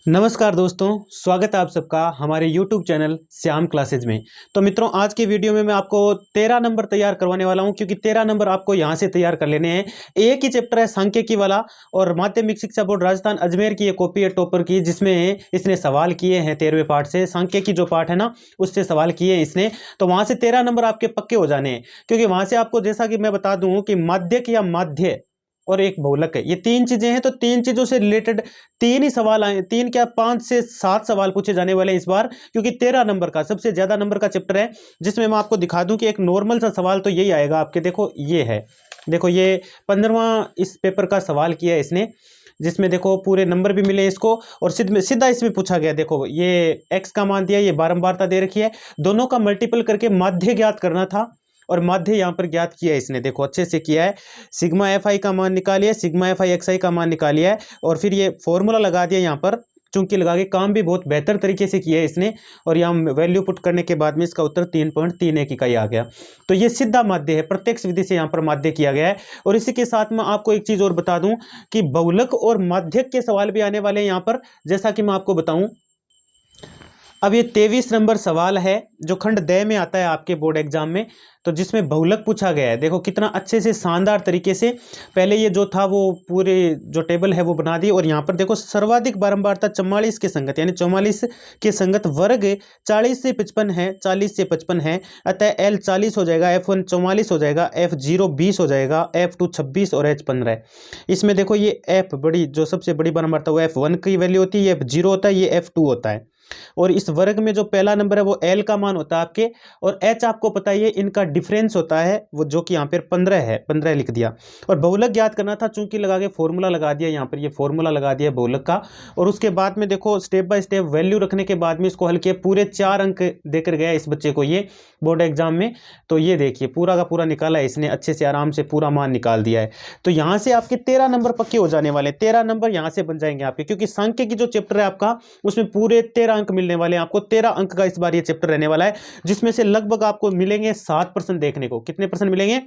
नमस्कार दोस्तों, स्वागत है आप सबका हमारे YouTube चैनल श्याम क्लासेज में। तो मित्रों, आज के वीडियो में मैं आपको 13 नंबर तैयार करवाने वाला हूं, क्योंकि 13 नंबर आपको यहां से तैयार कर लेने हैं। एक ही चैप्टर है सांख्यिकी वाला, और माध्यमिक शिक्षा बोर्ड राजस्थान अजमेर की ये कॉपी है टॉपर की, जिसमें इसने सवाल किए हैं 13वें पार्ट से। सांख्यिकी जो पार्ट है ना, उससे सवाल किए हैं इसने। तो वहां से 13 नंबर आपके पक्के हो जाने हैं, क्योंकि वहां से आपको, जैसा कि मैं बता दूं कि माध्यक या माध्य और एक बहुलक है, ये तीन चीजें हैं। तो तीन चीजों से रिलेटेड तीन ही सवाल आए, तीन क्या 5 से 7 सवाल पूछे जाने वाले हैं इस बार, क्योंकि 13 नंबर का सबसे ज्यादा नंबर का चैप्टर है। जिसमें मैं आपको दिखा दूं कि एक नॉर्मल सा सवाल तो यही आएगा आपके। देखो ये है, देखो ये 15वां इस पेपर का सवाल किया है इसने, जिसमें देखो पूरे नंबर भी मिले इसको, और सीधा इसमें पूछा गया। देखो ये एक्स का मान दिया, ये बारंबारता दे रखी है, दोनों का मल्टीपल करके माध्य ज्ञात करना था, और माध्य यहाँ पर ज्ञात किया है इसने। देखो अच्छे से किया है। सिग्मा एफ आई का मान निकालिए, सिग्मा एफ आई एक्स आई का मान निकालिए है, और फिर ये फॉर्मूला लगा दिया यहाँ पर, चूंकि लगा के। काम भी बहुत बेहतर तरीके से किया है इसने, और यहाँ वैल्यू पुट करने के बाद में इसका उत्तर 3.31 इकाई आ गया। तो ये सीधा माध्य है, प्रत्यक्ष विधि से यहाँ पर माध्य किया गया है। और इसी के साथ में आपको एक चीज और बता दूं कि बहुलक और माध्यक के सवाल भी आने वाले हैं यहाँ पर, जैसा कि मैं आपको बताऊं। अब ये 23 नंबर सवाल है जो खंड द में आता है आपके बोर्ड एग्जाम में, तो जिसमें बहुलक पूछा गया है। देखो कितना अच्छे से शानदार तरीके से पहले ये जो था वो पूरे जो टेबल है वो बना दी, और यहाँ पर देखो सर्वाधिक बारंबारता 44 के संगत, यानी 44 के संगत वर्ग 40 से 55 है, 40 से 55 है। अतः L 40 हो जाएगा, F1 44 हो जाएगा, F0 20 हो जाएगा, F2 26 और H 15 है। इसमें देखो ये F बड़ी, जो सबसे बड़ी बारंबारता वो F1 की वैल्यू होती है, ये F0 होता है, ये F2 होता है। और इस वर्ग में जो पहला नंबर है वो L का मान होता है आपके, और H आपको पता ही है इनका डिफरेंस होता है वो, जो कि यहाँ पर 15 है, 15 लिख दिया। और बहुलक ज्ञात करना था, चूंकि लगा के फॉर्मूला लगा दिया यहाँ पर, ये फॉर्मूला लगा दिया बहुलक का। और उसके बाद में देखो स्टेप बाय स्टेप वैल्यू रखने के बाद में इसको हल किया, पूरे 4 अंक देकर गया इस बच्चे को ये बोर्ड एग्जाम में। तो ये देखिए पूरा का पूरा निकाला है इसने, अच्छे से आराम से पूरा मान निकाल दिया है। तो यहाँ से आपके 13 नंबर पक्के हो जाने वाले, 13 नंबर यहाँ से बन जाएंगे आपके, क्योंकि सांख्य की जो चैप्टर है आपका उसमें पूरे 13 अंक मिलने वाले हैं आपको। 13 अंक का इस बार ये चैप्टर रहने वाला है, जिसमें से लगभग आपको मिलेंगे 7% देखने को। कितने परसेंट मिलेंगे?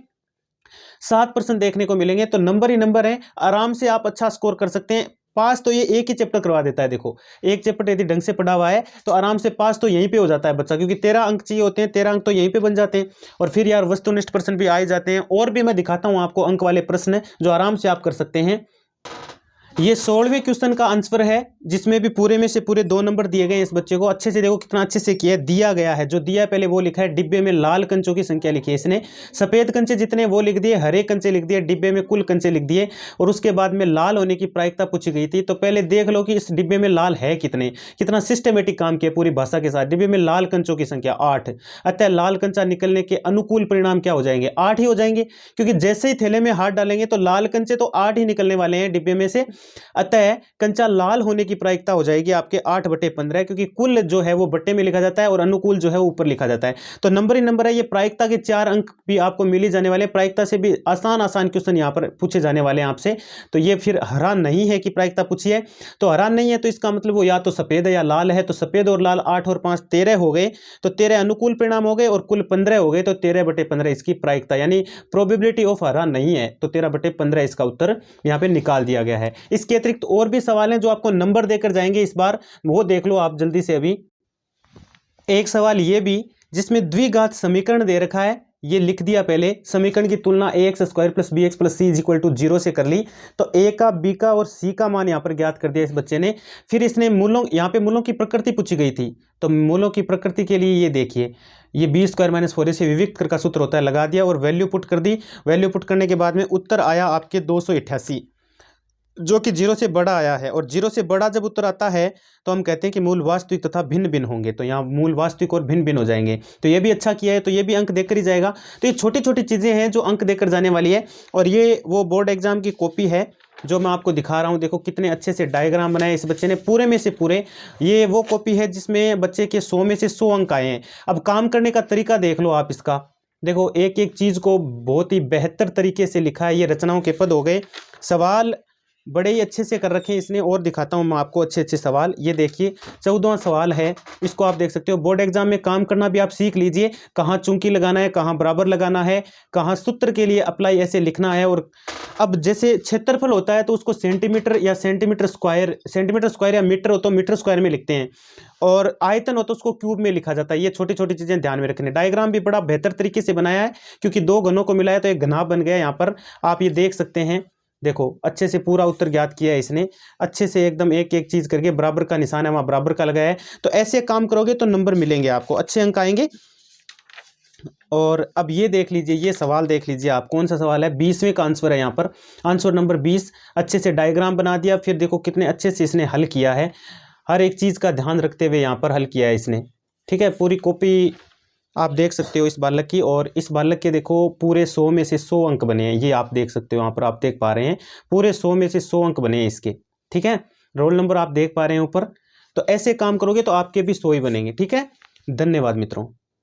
7% देखने को मिलेंगे। तो नंबर ही नंबर है, आराम से आप अच्छा स्कोर कर सकते हैं। पास तो ये एक ही चैप्टर करवा देता है। देखो एक चैप्टर यदि ढंग से पढ़ा हुआ है तो आराम से पास तो यहीं पे हो जाता है बच्चा, क्योंकि 13 अंक चाहिए होते हैं, 13 अंक तो यहीं पे बन जाते हैं। और फिर यार वस्तुनिष्ठ प्रश्न भी आ ही जाते हैं, और भी मैं दिखाता हूं आपको अंक वाले प्रश्न जो आराम से आप कर सकते हैं। ये 16वें क्वेश्चन का आंसर है, जिसमें भी पूरे में से पूरे 2 नंबर दिए गए इस बच्चे को। अच्छे से देखो कितना अच्छे से किया दिया गया है। जो दिया है पहले वो लिखा है, डिब्बे में लाल कंचों की संख्या लिखी है इसने, सफेद कंचे जितने वो लिख दिए, हरे कंचे लिख दिए, डिब्बे में कुल कंचे लिख दिए, और उसके बाद में लाल होने की प्रायिकता पूछी गई थी। तो पहले देख लो कि इस डिब्बे में लाल है कितने, कितना सिस्टमेटिक काम किया पूरी भाषा के साथ। डिब्बे में लाल कंचों की संख्या 8, अतः लाल कंचा निकलने के अनुकूल परिणाम क्या हो जाएंगे? 8 ही हो जाएंगे, क्योंकि जैसे ही थैले में हाथ डालेंगे तो लाल कंचे तो 8 ही निकलने वाले हैं डिब्बे में से। अतः कंचा लाल होने की प्रायिकता हो जाएगी आपके 8/15, क्योंकि कुल जो है वो बट्टे में लिखा जाता है और अनुकूल जो है वो ऊपर लिखा जाता है। तो नंबर ही नंबर है। ये प्रायिकता के 4 अंक भी आपको मिल ही जाने वाले। प्रायिकता से भी आसान क्वेश्चन यहाँ पर पूछे जाने वाले हैं आपसे। तो ये फिर हैरान नहीं है कि प्रायिकता पूछी है, तो हैरान नहीं है, तो इसका मतलब वो या तो सफेद है या लाल है। तो सफेद और लाल 8 और 5 13 हो गए, तो 13 अनुकूल परिणाम हो गए, और कुल 15 हो गए, तो 13/15 इसकी प्रायिकता, यानी प्रोबेबिलिटी ऑफ हैरान नहीं है। तो 13/15 इसका उत्तर यहाँ पे निकाल दिया गया है। इसके अतिरिक्त और भी सवाल हैं जो आपको नंबर देकर जाएंगे इस बार, वो देख लो आप जल्दी से। अभी एक सवाल ये भी, जिसमें द्विघात समीकरण दे रखा है, ये लिख दिया पहले। समीकरण की तुलना ax² + bx + c = 0 से कर ली। तो a का, b का और c का मान यहाँ पर ज्ञात कर दिया इस बच्चे ने। फिर इसने मूलों, यहाँ पे मूलों की प्रकृति पूछी गई थी, तो मूलों की प्रकृति के लिए ये देखिए, ये b² - 4ac से विविक्त कर का सूत्र होता है, लगा दिया और वैल्यू पुट कर दी। वैल्यू पुट करने के बाद में उत्तर आया आपके 288, जो कि 0 से बड़ा आया है। और 0 से बड़ा जब उत्तर आता है तो हम कहते हैं कि मूल वास्तविक तथा भिन्न भिन्न होंगे। तो यहाँ मूल वास्तविक और भिन्न भिन्न हो जाएंगे। तो ये भी अच्छा किया है, तो ये भी अंक देकर ही जाएगा। तो ये छोटी छोटी चीज़ें हैं जो अंक देकर जाने वाली है। और ये वो बोर्ड एग्जाम की कॉपी है जो मैं आपको दिखा रहा हूँ। देखो कितने अच्छे से डायग्राम बनाए इस बच्चे ने, पूरे में से पूरे। ये वो कॉपी है जिसमें बच्चे के 100 में से 100 अंक आए हैं। अब काम करने का तरीका देख लो आप इसका। देखो एक एक चीज़ को बहुत ही बेहतर तरीके से लिखा है। ये रचनाओं के पद हो गए, सवाल बड़े ही अच्छे से कर रखे हैं इसने। और दिखाता हूँ मैं आपको अच्छे अच्छे सवाल। ये देखिए 14वां सवाल है, इसको आप देख सकते हो। बोर्ड एग्जाम में काम करना भी आप सीख लीजिए, कहाँ चुंकी लगाना है, कहाँ बराबर लगाना है, कहाँ सूत्र के लिए अप्लाई ऐसे लिखना है। और अब जैसे क्षेत्रफल होता है तो उसको सेंटीमीटर या सेंटीमीटर स्क्वायर या मीटर हो तो मीटर स्क्वायर में लिखते हैं, और आयतन हो तो उसको क्यूब में लिखा जाता है। ये छोटी छोटी चीजें ध्यान में रखने। डायग्राम भी बड़ा बेहतर तरीके से बनाया है, क्योंकि दो घनों को मिलाया तो एक घना बन गया। यहाँ पर आप ये देख सकते हैं, देखो अच्छे से पूरा उत्तर ज्ञात किया है इसने, अच्छे से एकदम एक एक चीज करके। बराबर का निशान है वहां, बराबर का लगाया है। तो ऐसे काम करोगे तो नंबर मिलेंगे आपको, अच्छे अंक आएंगे। और अब ये देख लीजिए, ये सवाल देख लीजिए आप, कौन सा सवाल है, 20वें का आंसर है यहाँ पर, आंसर नंबर 20। अच्छे से डायग्राम बना दिया, फिर देखो कितने अच्छे से इसने हल किया है, हर एक चीज़ का ध्यान रखते हुए यहाँ पर हल किया है इसने। ठीक है, पूरी कॉपी आप देख सकते हो इस बालक की। और इस बालक के देखो पूरे 100 में से 100 अंक बने हैं, ये आप देख सकते हो यहाँ पर, आप देख पा रहे हैं पूरे 100 में से 100 अंक बने हैं इसके। ठीक है, रोल नंबर आप देख पा रहे हैं ऊपर। तो ऐसे काम करोगे तो आपके भी 100 ही बनेंगे। ठीक है, धन्यवाद मित्रों।